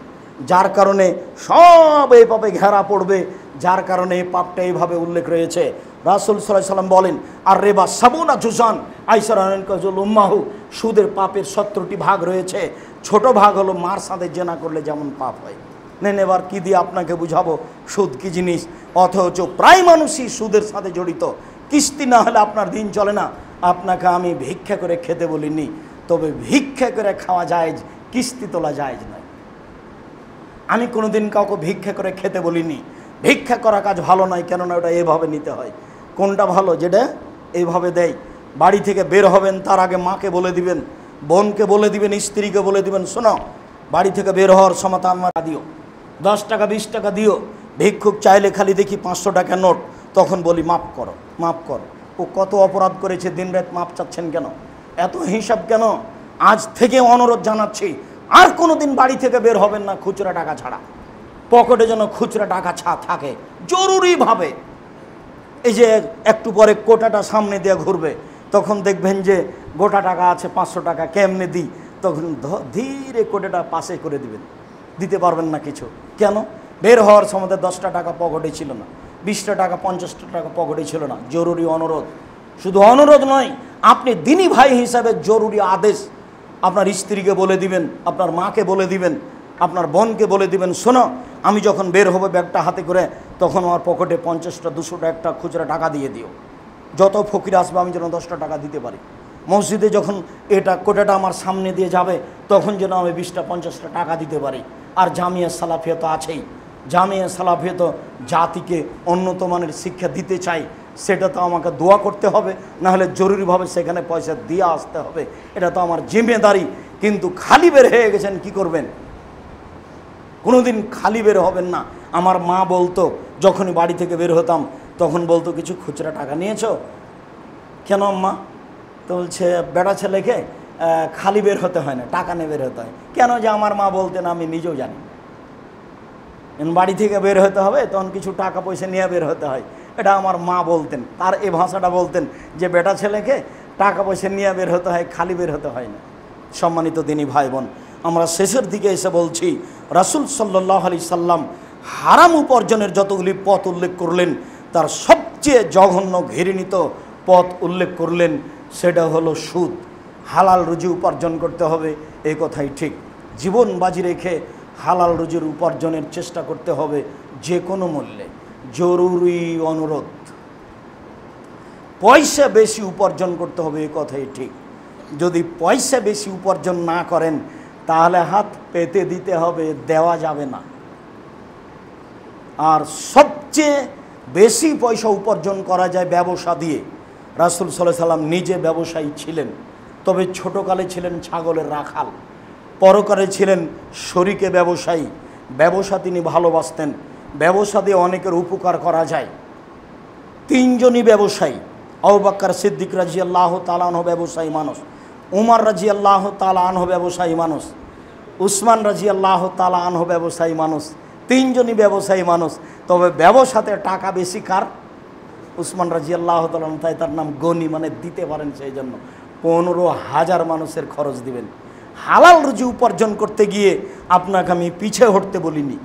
যার কারণে সব এই পাপে ঘেরা পড়বে, যার কারণে এই পাপটা এইভাবে উল্লেখ রয়েছে। রাসূল সাল্লাল্লাহু আলাইহি ওয়াসাল্লাম বলেন আর রিবা সাবুনা জুজান আইসারান কাজুল উম্মাহু, সুদের পাপের 17টি ভাগ রয়েছে। ছোট ভাগ হলো মার সাথে জেনা করলে যেমন পাপ হয়। নেন এবার কি দিয়ে আপনাকে বুঝাবো সুদ কি জিনিস, অথচ প্রায় মানুষই সুদের সাথে জড়িত। কিস্তি না হলে আপনার দিন চলে না। আপনাকে আমি ভিক্ষা করে খেতে বলিনি, তবে ভিক্ষা করে খাওয়া জায়েজ, কিস্তি তোলা জায়েজ নয়। আমি কোনোদিন কাউকে ভিক্ষা করে খেতে বলিনি। ভিক্ষা করা কাজ ভালো নয়, কেননা ওটা এভাবে নিতে হয়। কোনটা ভালো? যেটা এইভাবে দেয়। বাড়ি থেকে বের হবেন তার আগে মাকে বলে দিবেন, বোনকে বলে দিবেন, স্ত্রীকে বলে দিবেন, শোনো বাড়ি থেকে বের হওয়ার সময় আমার দিও, 10 টাকা 20 টাকা দিও। ভিক্ষুক চাইলে খালি দেখি 500 টাকা নোট, তখন বলি মাফ করো, মাফ করো। ও কত অপরাধ করেছে, দিনরাত মাপ চাচ্ছেন কেন, এত হিসাব কেন? আজ থেকে অনুরোধ জানাচ্ছি, আর কোনো দিন বাড়ি থেকে বের হবেন না খুচরা টাকা ছাড়া। পকেটে যেন খুচরা টাকা থাকে জরুরিভাবে। এই যে একটু পরে কোটাটা সামনে দিয়ে ঘুরবে, তখন দেখবেন যে গোটা টাকা আছে 500 টাকা, কেমনে দিই? তখন ধীরে কোটাটা পাশে করে দিবেন, দিতে পারবেন না কিছু। কেন? বের হওয়ার সময় 10টা টাকা পকেটে ছিল না, 20টা টাকা 50টা টাকা পকেটে ছিল না। জরুরি অনুরোধ, শুধু অনুরোধ নয়, আপনি দিনী ভাই হিসাবে জরুরি আদেশ আপনার স্ত্রীকে বলে দিবেন, আপনার মাকে বলে দিবেন, আপনার বোনকে বলে দিবেন, শোনো আমি যখন বের হবো ব্যাগটা হাতে করে, তখন আমার পকেটে 50টা 200টা একটা খুচরা টাকা দিয়ে দিও। যত ফকির আসবে আমি যেন 10টা টাকা দিতে পারি। মসজিদে যখন এটা কোটাটা আমার সামনে দিয়ে যাবে, তখন যেন আমি 20টা 50টা টাকা দিতে পারি। আর জামিয়া সালাফিয়া তো আছেই, জামিয়া সালাফিয়া তো জাতিকে উন্নত মানের শিক্ষা দিতে চাই, সেটা তো আমাকে দোয়া করতে হবে, নাহলে জরুরিভাবে সেখানে পয়সা দিয়ে আসতে হবে, এটা তো আমার জিম্মেদারি। কিন্তু খালি বের হয়ে গেছেন, কি করবেন? কোনোদিন খালি বের হবেন না। আমার মা বলতো, যখনই বাড়ি থেকে বের হতাম তখন বলতো, কিছু খুচরা টাকা নিয়েছো? কেন আম্মা? তো বলছে, বেটা ছেলেকে খালি বের হতে হয় না, টাকা নিয়ে বের হতে হয়। কেন? যে আমার মা বলতেন, আমি নিজেও জানি, বাড়ি থেকে বের হতে হবে তখন কিছু টাকা পয়সা নিয়ে বের হতে হয়, এটা আমার মা বলতেন। তার এই ভাষাটা বলতেন যে বেটা ছেলেকে টাকা পয়সা নিয়ে বের হতে হয়, খালি বের হতে হয় না। সম্মানিত দিনী ভাই বোন, আমরা শেষের দিকে এসে বলছি, রাসূল সাল্লাল্লাহু আলাইহি সাল্লাম হারাম উপার্জনের যতগুলি পথ উল্লেখ করলেন, তার সবচেয়ে জঘন্য ঘৃণিত পথ উল্লেখ করলেন, সেটা হলো সুদ। হালাল রুজি উপার্জন করতে হবে, এই কথাই ঠিক। জীবন বাজি রেখে হালাল রুজির উপার্জনের চেষ্টা করতে হবে যে কোনো মূল্যে। জরুরি অনুরোধ, পয়সা বেশি উপার্জন করতে হবে, এই কথাই ঠিক। যদি পয়সা বেশি উপার্জন না করেন, তাহলে হাত পেতে দিতে হবে, দেওয়া যাবে না। আর সবচেয়ে বেশি পয়সা উপার্জন করা যায় ব্যবসা দিয়ে। রাসূল সাল্লাল্লাহু আলাইহি সাল্লাম নিজে ব্যবসায়ী ছিলেন, তবে ছোটোকালে ছিলেন ছাগলের রাখাল, পরকালে ছিলেন শরিকে ব্যবসায়ী। ব্যবসা তিনি ভালোবাসতেন, ব্যবসা দিয়ে অনেকের উপকার করা যায়। 3 জনই ব্যবসায়ী। আবু বকর সিদ্দিক রাদিয়াল্লাহু তাআলা আনহু ব্যবসায়ী মানুষ, উমর রাদিয়াল্লাহু তাআলা আনহু ব্যবসায়ী মানুষ, উসমান রাদিয়াল্লাহু তাআলা আনহু ব্যবসায়ী মানুষ। 3 জনই ব্যবসায়ী মানুষ, তবে ব্যবসাতে টাকা বেশি কার? উসমান রাদিয়াল্লাহু তাআলা আনহু, তাই তার নাম গনি, মানে দিতে পারেন, সেই জন্য 15,000 মানুষের খরচ দিবেন। হালাল রুজি উপার্জন করতে গিয়ে আপনাকে আমি পিছিয়ে হটতে বলিনি,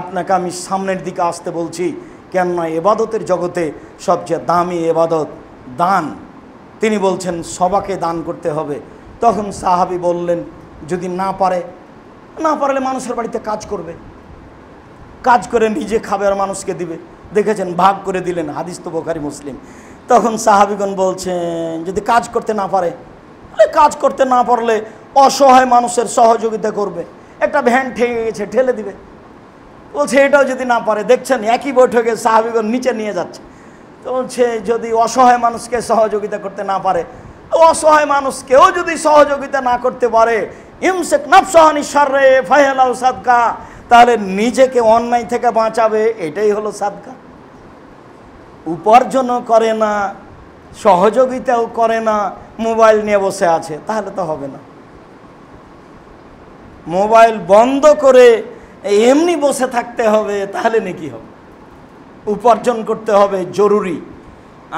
আপনাকে আমি সামনের দিকে আসতে বলছি। কেননা এবাদতের জগতে সবচেয়ে দামি এবাদত দান। তিনি বলছেন সবাকে দান করতে হবে। তখন সাহাবী বললেন, যদি না পারলে মানুষের বাড়িতে কাজ করবে, কাজ করে নিজে খাবে আর মানুষকে দিবে। দেখেছেন, ভাগ করে দিলেন, হাদিস তো বুখারী মুসলিম। তখন সাহাবীগণ বলছেন, যদি কাজ করতে না পারে, কাজ করতে না পারলে অসহায় মানুষের সহযোগিতা করবে, একটা ভ্যান ঠেকে গেছে ঠেলে দিবে। বলছে এটাও যদি না পারে, দেখছেন একই বৈঠকে সাহাবীগণ নিচে নিয়ে যাচ্ছে। তো বলছে যদি অসহায় মানুষকে সহযোগিতা করতে না পারে, অসহায় মানুষকেও যদি সহযোগিতা না করতে পারে, ইমসিক নাফসাহু আনিশ শাররি ফাহিয়া সাদকা, তাহলে নিজেকে অন্যায় থেকে বাঁচাবে, এটাই হলো সাদকা। উপার্জনও করে না, সহযোগিতাও করে না, মোবাইল নিয়ে বসে আছে, তাহলে তো হবে না। মোবাইল বন্ধ করে এমনি বসে থাকতে হবে, তাহলে নাকি হবে? উপার্জন করতে হবে, জরুরি।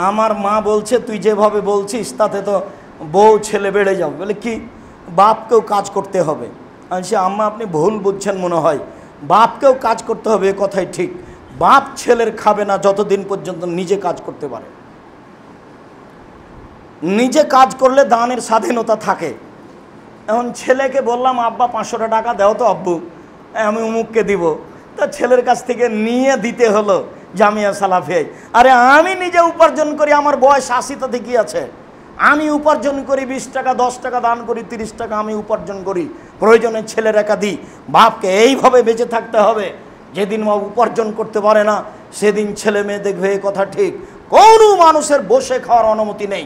আমার মা বলছে, তুই যেভাবে বলছিস তাতে তো বউ ছেলে বেড়ে যাবে। বলে কি? বাপকেও কাজ করতে হবে। আমি আম্মা আপনি ভুল বুঝছেন মনে হয়, বাপকেও কাজ করতে হবে, এ কথাই ঠিক। বাপ ছেলের খাবে না যতদিন পর্যন্ত নিজে কাজ করতে পারে। নিজে কাজ করলে দানের স্বাধীনতা থাকে। এখন ছেলেকে বললাম, আব্বা 500 টাকা দাও তো আব্বু, আমি অমুককে দিব, তা ছেলের কাছ থেকে নিয়ে দিতে হলো জামিয়া সালাফিয়ায়। আরে আমি নিজে উপার্জন করি, আমার বয়স 80, তাতে কি আছে? আমি উপার্জন করি 20 টাকা, 10 টাকা দান করি, 30 টাকা আমি উপার্জন করি, প্রয়োজনে ছেলের একা দিই। বাপকে এইভাবে বেঁচে থাকতে হবে। যেদিন বাপ উপার্জন করতে পারে না, সেদিন ছেলে মেয়ে দেখবে, এ কথা ঠিক। কোনো মানুষের বসে খাওয়ার অনুমতি নেই,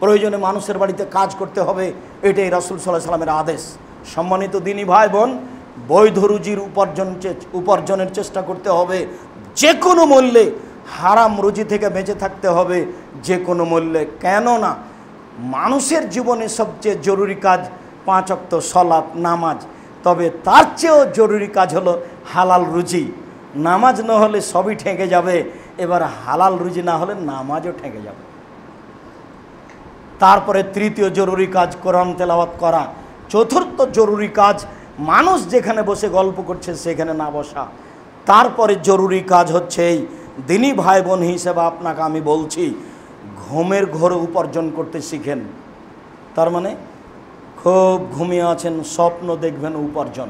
প্রয়োজনে মানুষের বাড়িতে কাজ করতে হবে, এটাই রাসূল সাল্লাল্লাহু আলাইহি সাল্লামের আদেশ। সম্মানিত দিনী ভাই বোন, বৈধ রুজির উপার্জনের চেষ্টা করতে হবে যে কোনো মূল্যে। হারাম রুজি থেকে বেঁচে থাকতে হবে যে কোনো মূল্যে। কেননা মানুষের জীবনে সবচেয়ে জরুরি কাজ 5 ওয়াক্ত সালাত, নামাজ। তবে তার চেয়েও জরুরি কাজ হলো হালাল রুজি। নামাজ না হলে সবই ঠেকে যাবে, এবার হালাল রুজি না হলে নামাজও ঠেকে যাবে। তারপরে তৃতীয় জরুরি কাজ কোরআন তেলাওয়াত করা। চতুর্থ জরুরি কাজ মানুষ যেখানে বসে গল্প করছে সেখানে না বসা। তারপরে জরুরি কাজ হচ্ছে এই দিনী ভাই বোন হিসেবে আপনাকে আমি বলছি, ঘুমের ঘোরে উপার্জন করতে শিখেন। তার মানে খুব ঘুমিয়ে আছেন, স্বপ্ন দেখবেন উপার্জন,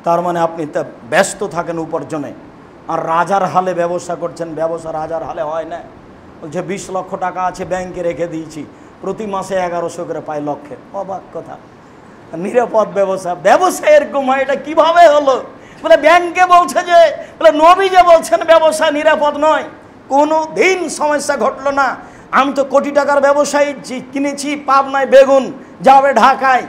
তার মানে আপনি তা ব্যস্ত থাকেন উপার্জনে। আর রাজার হালে ব্যবসা করছেন, ব্যবসা রাজার হালে হয় না। বলছে 20 লক্ষ টাকা আছে ব্যাংকে রেখে দিয়েছি, প্রতি মাসে 1100 করে পাই লক্ষে। অবাক কথা, নিরাপদ ব্যবসা, ব্যবসা এরকম হয়, এটা কিভাবে হলো? বলে ব্যাংকে বলছে যে, বলে নবী যে বলছেন ব্যবসা নিরাপদ নয়, কোনো দিন সমস্যা ঘটলো না। আমি তো কোটি টাকার ব্যবসায়ী, কিনেছি পাবনায় বেগুন, যাবে ঢাকায়,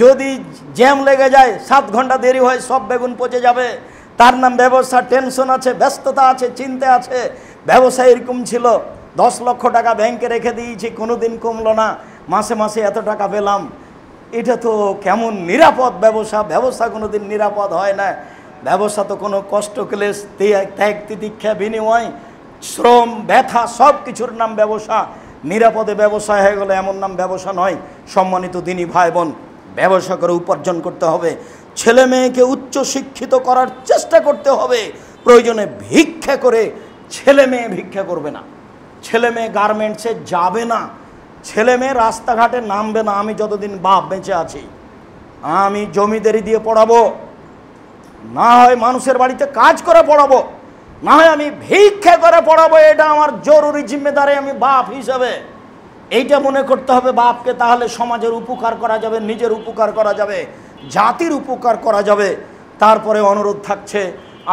যদি জ্যাম লেগে যায় 7 ঘন্টা দেরি হয় সব বেগুন পচে যাবে। তার নাম ব্যবসা। টেনশন আছে, ব্যস্ততা আছে, চিন্তা আছে। ব্যবসা এরকম ছিল, 10 লক্ষ টাকা ব্যাংকে রেখে দিয়েছি, কোনো দিন কমলো না, মাসে মাসে এত টাকা পেলাম। এটা তো কেমন নিরাপদ ব্যবসা? ব্যবসা কোনো দিন নিরাপদ হয় না। ব্যবসা তো কোনো কষ্ট ক্লেশ, ত্যাগ তিতিক্ষা বিনিময়, শ্রম ব্যথা সব কিছুর নাম ব্যবসা। নিরাপদে ব্যবসা হয়ে গেলে এমন নাম ব্যবসা নয়। সম্মানিত দিনী ভাই বোন, ব্যবসা করে উপার্জন করতে হবে, ছেলে মেয়েকে উচ্চ শিক্ষিত করার চেষ্টা করতে হবে। প্রয়োজনে ভিক্ষা করে, ছেলে মেয়ে ভিক্ষা করবে না, ছেলে মেয়ে গার্মেন্টসে যাবে না, ছেলে মেয়ে রাস্তাঘাটে নামবে না। আমি যতদিন বাপ বেঁচে আছি আমি জমিদারি দিয়ে পড়াবো, না হয় মানুষের বাড়িতে কাজ করে পড়াবো, না হয় আমি ভিক্ষা করে পড়াবো। এটা আমার জরুরি জিম্মেদারি আমি বাপ হিসাবে। এইটা মনে করতে হবে বাপকে, তাহলে সমাজের উপকার করা যাবে, নিজের উপকার করা যাবে, জাতির উপকার করা যাবে। তারপরে অনুরোধ থাকছে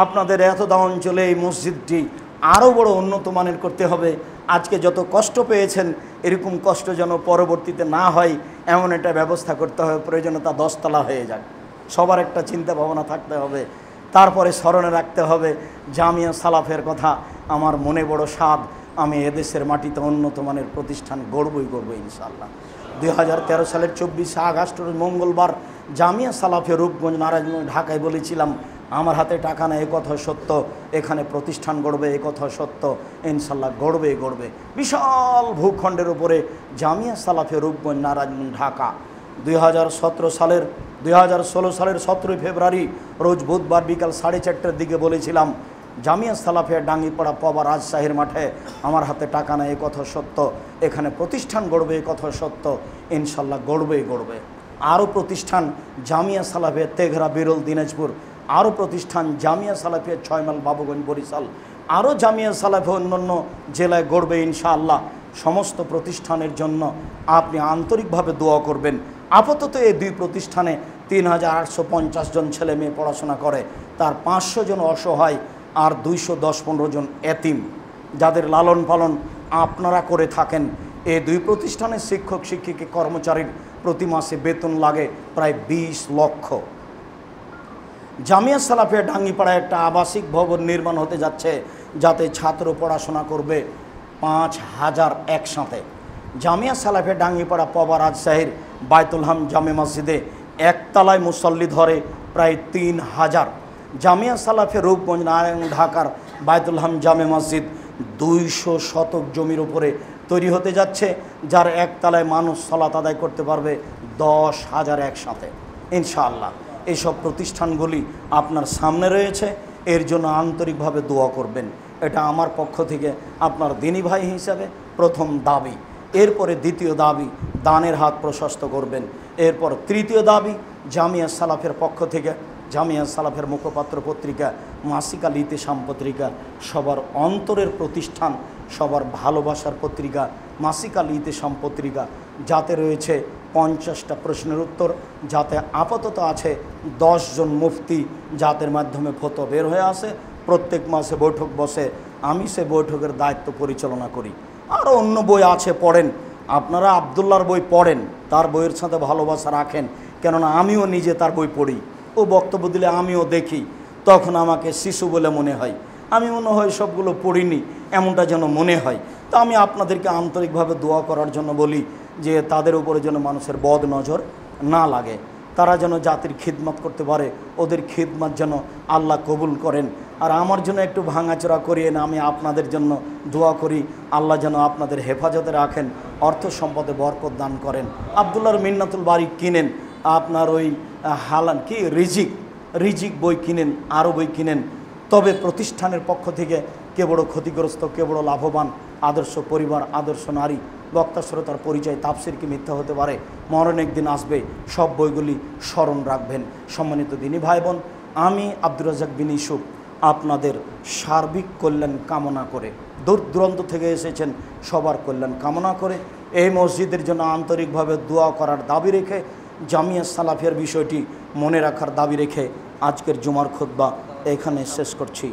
আপনাদের এতদা অঞ্চলে এই মসজিদটি আরও বড় উন্নত মানের করতে হবে। আজকে যত কষ্ট পেয়েছেন এরকম কষ্ট যেন পরবর্তীতে না হয়, এমন একটা ব্যবস্থা করতে হবে। প্রয়োজনে তা 10 তলা হয়ে যাক। সবার একটা চিন্তা ভাবনা থাকতে হবে। তারপরে স্মরণে রাখতে হবে জামিয়া সালাফের কথা। আমার মনে বড় স্বাদ, আমি এদেশের মাটিতে উন্নত মানের প্রতিষ্ঠান গড়বই ইনশাআল্লাহ। 2013 সালের 24 আগস্ট মঙ্গলবার জামিয়া সালাফে রূপগঞ্জ নারায়ণগঞ্জ ঢাকায় বলেছিলাম আমার হাতে টাকা নেই, এ কথা সত্য, এখানে প্রতিষ্ঠান গড়বে, এ কথা সত্য, ইনশাল্লাহ গড়বে। বিশাল ভূখণ্ডের উপরে জামিয়া সালাফে রূপগঞ্জ নারায়ণগঞ্জ ঢাকা। 2016 সালের 17 ফেব্রুয়ারি রোজ বুধবার বিকাল 4:30টার দিকে বলেছিলাম জামিয়া সালাফিয়া ডাঙ্গিপাড়া পবা রাজশাহীর মাঠে আমার হাতে টাকা নেই, এ কথা সত্য, এখানে প্রতিষ্ঠান গড়বে, এ কথা সত্য, ইনশাল্লাহ গড়বে। আরও প্রতিষ্ঠান জামিয়া সালাফিয়া তেঘরা বিরল দিনাজপুর, আরও প্রতিষ্ঠান জামিয়া সালাফিয়া 6 মাইল বাবুগঞ্জ বরিশাল, আরও জামিয়া সালাফিয়া অন্যান্য জেলায় গড়বে ইনশাআল্লাহ। সমস্ত প্রতিষ্ঠানের জন্য আপনি আন্তরিকভাবে দোয়া করবেন। আপাতত এই 2 প্রতিষ্ঠানে 3850 জন ছেলে মেয়ে পড়াশোনা করে, তার 500 জন অসহায় আর 210-15 জন এতিম, যাদের লালন পালন আপনারা করে থাকেন। এই 2 প্রতিষ্ঠানের শিক্ষক শিক্ষিকা কর্মচারীর প্রতি মাসে বেতন লাগে প্রায় 20 লক্ষ। জামিয়া সালাফিয়া ডাঙ্গিপাড়ায় একটা আবাসিক ভবন নির্মাণ হতে যাচ্ছে, যাতে ছাত্র পড়াশোনা করবে 5000 একসাথে। জামিয়া সালাফিয়া ডাঙ্গিপাড়া পবা রাজশাহীর বায়তুল হাম জামে মসজিদে একতলায় মুসল্লি ধরে প্রায় 3000। জামিয়া সালাফিয়া রূপগঞ্জ নারায়ণগঞ্জ ঢাকার বায়তুল হাম জামে মসজিদ 200 শতক জমির উপরে তৈরি হতে যাচ্ছে, যার একতলায় মানুষ সালাত আদায় করতে পারবে 10,000 একসাথে ইনশাআল্লাহ। এইসব প্রতিষ্ঠানগুলি আপনার সামনে রয়েছে, এর জন্য আন্তরিকভাবে দোয়া করবেন। এটা আমার পক্ষ থেকে আপনার দিনী ভাই হিসাবে প্রথম দাবি। এরপরে দ্বিতীয় দাবি, দানের হাত প্রশস্ত করবেন। এরপর তৃতীয় দাবি, জামিয়া সালাফের পক্ষ থেকে, জামিয়া সালাফের মুখপাত্র পত্রিকা মাসিক আল ইতিসাম পত্রিকা সবার অন্তরের প্রতিষ্ঠান, সবার ভালোবাসার পত্রিকা মাসিক আল ইতিসাম পত্রিকা, যাতে রয়েছে 50টা প্রশ্নের উত্তর, যাতে আপাতত আছে 10 জন মুফতি, যাদের মাধ্যমে ফতোয়া বের হয়ে আসে। প্রত্যেক মাসে বৈঠক বসে, আমি সে বৈঠকের দায়িত্ব পরিচালনা করি। আরও অন্য বই আছে, পড়েন আপনারা। আবদুল্লাহর বই পড়েন, তার বইয়ের সাথে ভালোবাসা রাখেন, কেননা আমিও নিজে তার বই পড়ি। ও বক্তব্য দিলে আমিও দেখি, তখন আমাকে শিশু বলে মনে হয়, আমি মনে হয় সবগুলো পড়িনি এমনটা যেন মনে হয়। তো আমি আপনাদেরকে আন্তরিকভাবে দোয়া করার জন্য বলি যে তাদের উপরে যেন মানুষের বদ নজর না লাগে, তারা যেন জাতির খিদমত করতে পারে, ওদের খিদমত যেন আল্লাহ কবুল করেন। আর আমার জন্য একটু ভাঙাচোরা করিয়ে না, আমি আপনাদের জন্য দোয়া করি, আল্লাহ যেন আপনাদের হেফাজতে রাখেন। অর্থ সম্পদে বরকত দান করেন। আবদুল্লাহর মিন্নাতুল বাড়ি কিনেন, আপনার ওই হালান কি রিজিক বই কিনেন, আরও বই কিনেন। তবে প্রতিষ্ঠানের পক্ষ থেকে কে বড় ক্ষতিগ্রস্ত, কে বড় লাভবান, আদর্শ পরিবার, আদর্শ নারী, বক্তা শ্রোতার পরিচয়, তাফসির কি মিথ্যা হতে পারে, মরণ একদিন আসবে, সব বইগুলি স্মরণ রাখবেন। সম্মানিত দিনী ভাই বোন, আমি আব্দুর রাজ্জাক বিন ইউসুফ আপনাদের সার্বিক কল্যাণ কামনা করে, দূর দূরান্ত থেকে এসেছেন, সবার কল্যাণ কামনা করে, এই মসজিদের জন্য আন্তরিকভাবে দোয়া করার দাবি রেখে, জামিয়া সালাফিয়ার বিষয়টি মনে রাখার দাবি রেখে আজকের জুমার খুতবা এখানে শেষ করছি।